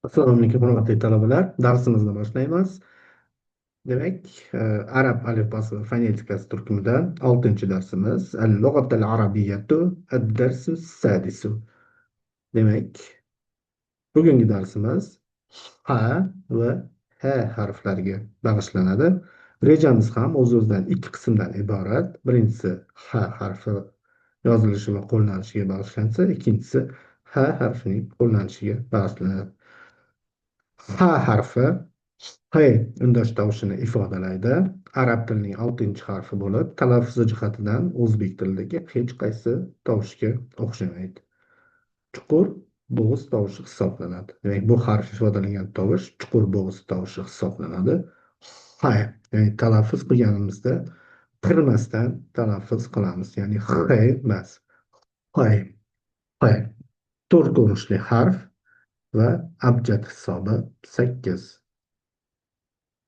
Assalomu alaykum, hurmatli talabalar. Darsimizni boshlaymiz. Demak, arab alifbosi va fonetikasi turkumida 6-darsimiz al-lug'atul arabiyyatu ad-darsu sadisu. Demak, bugungi darsimiz ha va ha harflariga bag'ishlanadi. Rejamiz ham o'z-o'zidan ikki qismdan iborat. Birinchisi ha harfi yozilishi va qo'llanishiga bag'ishlansa, ikkinchisi ha harfining qo'llanishiga bag'ishlanadi. Ha harfi P undash tovushini ifodalaydi. Arab tilining 6-harfi bo'lib, talaffuzi jihatidan o'zbek tilidagi hech qaysi tovushga o'xshamaydi. Chuqur bo'g'iz tovushi hisoblanadi. Demak, bu harf ifodalangan tovush chuqur bo'g'iz tovushi hisoblanadi. Ha, ya'ni talaffuz qilganimizda tirmasdan talaffuz qilamiz. Ya'ni h emas. Hay, hay. To'rt ko'rinishli harf va abjad hisobi 8.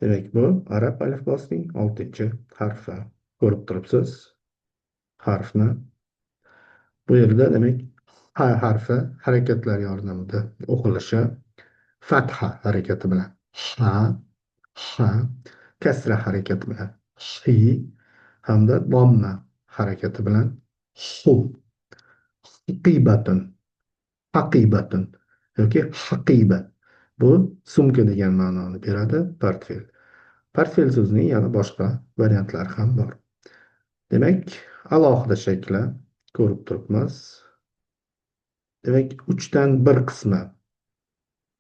Demak, bu arab alifbosining 6-harfi. Ko'rib turibsiz harfni. Bu yerda demak ha harfi harakatlar yordamida o'qilishi fatha harakati bilan ha, ha, kasra harakati bilan hi hamda domma harakati bilan hu, haqibatun, haqibatun yoki haqiba. Bu sumka degan ma'noni beradi, portfel. Portfel so'zining yana boshqa variantlari ham bor. Demak, alohida shakli ko'rib turibmiz. Demak, 3dan 1 qismi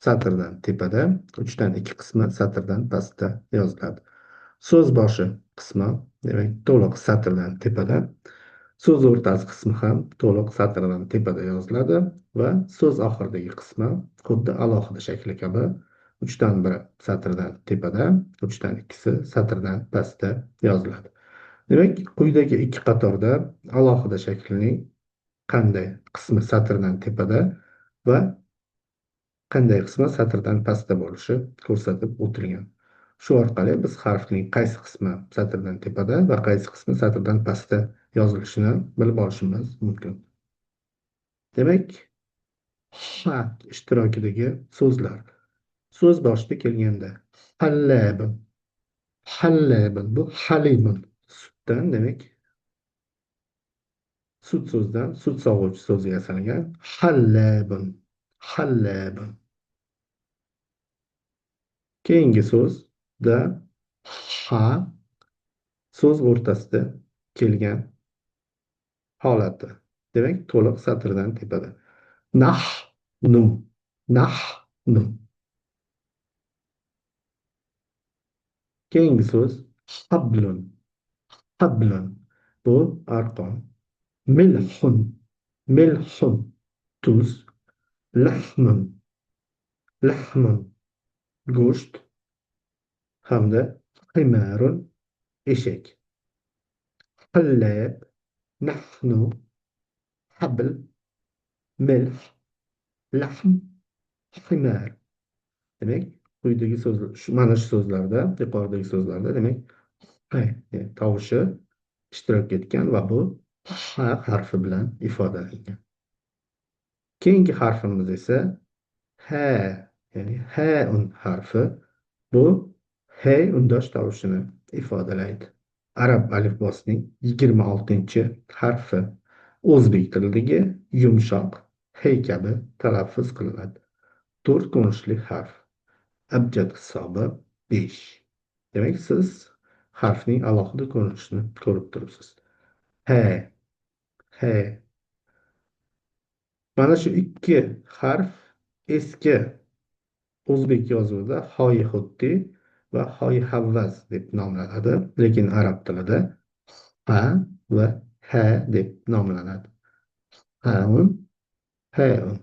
satrdan tepada, 3dan 2 qismi satrdan pastda yoziladi. So'z boshi qismi, demak, to'liq satrdan tepada, so'z o'rtasi qismi ham to'liq satrdan tepada yoziladi va so'z oxiridagi qismi xuddi alohida shakli kabi 3dan 1 satrdan tepada, 3dan 2si satrdan pastda yoziladi. Demak, quyidagi ikki qatorda alohida shaklning qanday qismi satrdan tepada va qanday qismi satrdan pastda bo'lishi ko'rsatib o'tilgan. Shu orqali biz harfning qaysi qismi satrdan tepada va qaysi qismi satrdan pastda yozilishini bilib olishimiz mumkin. Demak, ha ishtirokidagi so'zlar. So'z boshida kelganda hallabun, hallabun bu halimun. Sutdan, demak, sut so'zidan sut sog'uvchi so'zi yasalgan hallabun, hallabun. Keyingi so'zda ha so'z o'rtasida kelgan holati. Demak, to'liq satrdan tepada. Nahnu, nahnu. Keyingi so'z hablun, hablun. Bu arqon. Milhun, milhun. Tuz. Lahmun, lahmun. Go'sht hamda himarun, eshak. Hallab, nahnu, habl, milh, lahm, himar. Demak, quyidagi so'zlar, mana shu so'zlarda, yuqoridagi so'zlarda demak tovushi ishtirok etgan va bu ha harfi bilan ifodalangan. Keyingi harfimiz esa ha, ya'ni haun harfi. Bu hey undosh tovushini ifodalaydi. Arab alifbosining 26-harfi. O'zbek tilidagi yumshoq hey kabi talaffuz qilinadi. To'rt ko'rinishli harf. Abjad hisobi 5. Demak, siz harfning alohida ko'rinishini ko'rib turibsiz. Ha, ha. Mana shu ikki harf eski o'zbek yozuvida hoy xuddi va hoy havvaz deb nomlanadi, lekin arab tilida ha va ha deb nomlanadi. Haun, haun.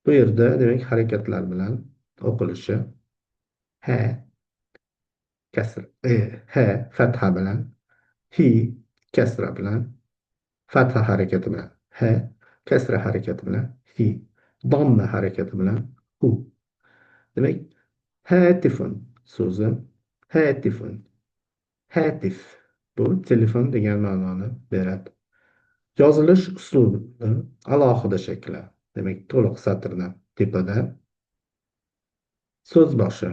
Bu yerda demak harakatlar bilan o'qilishi ha kasr, ha fatha bilan, hi kasra bilan, fatha harakati bilan, ha kasra harakati bilan, hi domma harakati bilan, hu. Demak, hatifun so'zi, hatifun, hatif bu telefon degan ma'noni beradi. Yozilish uslubi alohida shakli. Demak, to'liq satrdan tepada, so'z boshi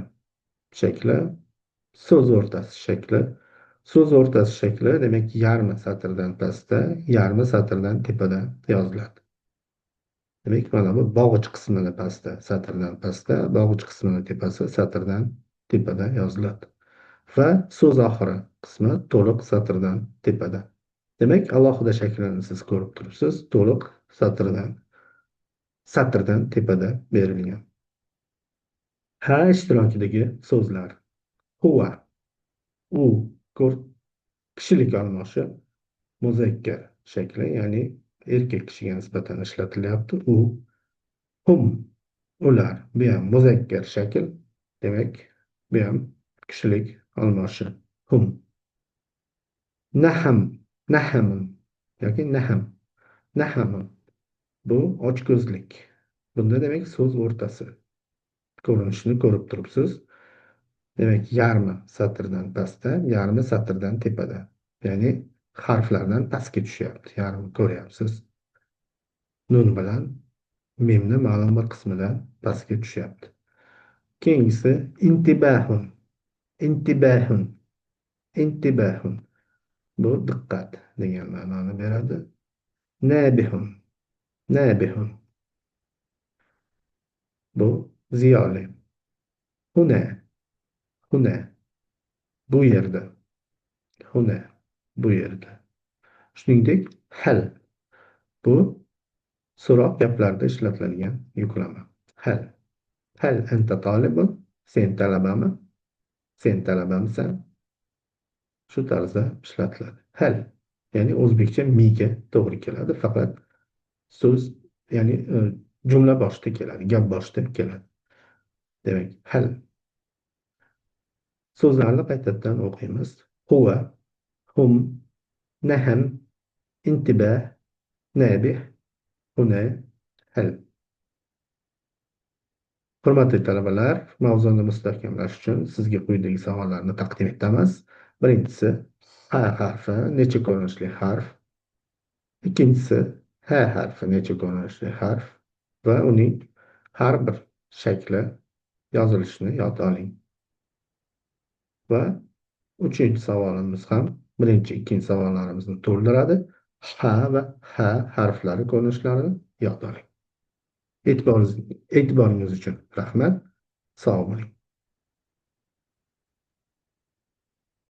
shakli, so'z o'rtasi shakli. So'z o'rtasi shakli demak yarmi satrdan pastda, yarmi satrdan tepada yoziladi. Demak, mana bu bog'ich qismini pastda, satrdan pastda, bog'ich qismini tepasi, satrdan tepada yoziladi. Va so'z oxiri qismi to'liq satrdan tepada. Demak, alohida shaklini siz ko'rib turibsiz, to'liq satrdan tepada berilgan. Ha ishtirokidagi so'zlar: huva, u, kishilik olmoshi, muzakkar shakli, ya'ni erkak kishiga nisbatan ishlatilyapti. U, hum, ular, bu ham muzakkar shakl. Demak, bu ham kishilik olmoshi. Hum. Naham, nahamun yoki naham, nahamun. Bu ochko'zlik. Bunda demak so'z o'rtasi ko'rinishini ko'rib turibsiz. Demak, yarmi satrdan pastda, yarmi satrdan tepada. Ya'ni harflardan pastga tushyapti. Yarmi ko'ryapsiz. Nun bilan mimni ma'lum bir qismidan pastga tushyapti. Keyingisi intibahun. Intibahun. Intibahun. Bu diqqat degan ma'noni beradi. Nabihun. Nabihun. Bu ziyoli. Huna. Huna. Bu yerda. Huna. Bu yerda. Shuningdek, hal. Bu so'roq gaplarda ishlatiladigan yuklama. Hal. Hal anta talibun? Sen talabami? Sen talabamisan? Shu tarzda ishlatiladi. Hal, ya'ni o'zbekcha miga to'g'ri keladi, faqat so'z, ya'ni jumla boshida keladi, gap boshida keladi. Demak, hal. So'zlarni qaytadan o'qiymiz. Huva, hum, naham, intibah, nabih, huna, hal. Hurmatli talabalar, mavzuni mustahkamlash uchun sizga quyidagi savollarni taqdim etamiz. Birinchisi, ha harfi necha ko'rinishli harf? Ikkinchisi, ha harfi necha ko'rinishli harf va uning har bir shakli yozilishini yodga oling. Va uchinchi savolimiz ham birinchi, ikkinchi savollarimizni to'ldiradi. Ha va ha harflari ko'rinishlarini yodga oling. E'tiboringiz uchun rahmat. Sog' bo'ling.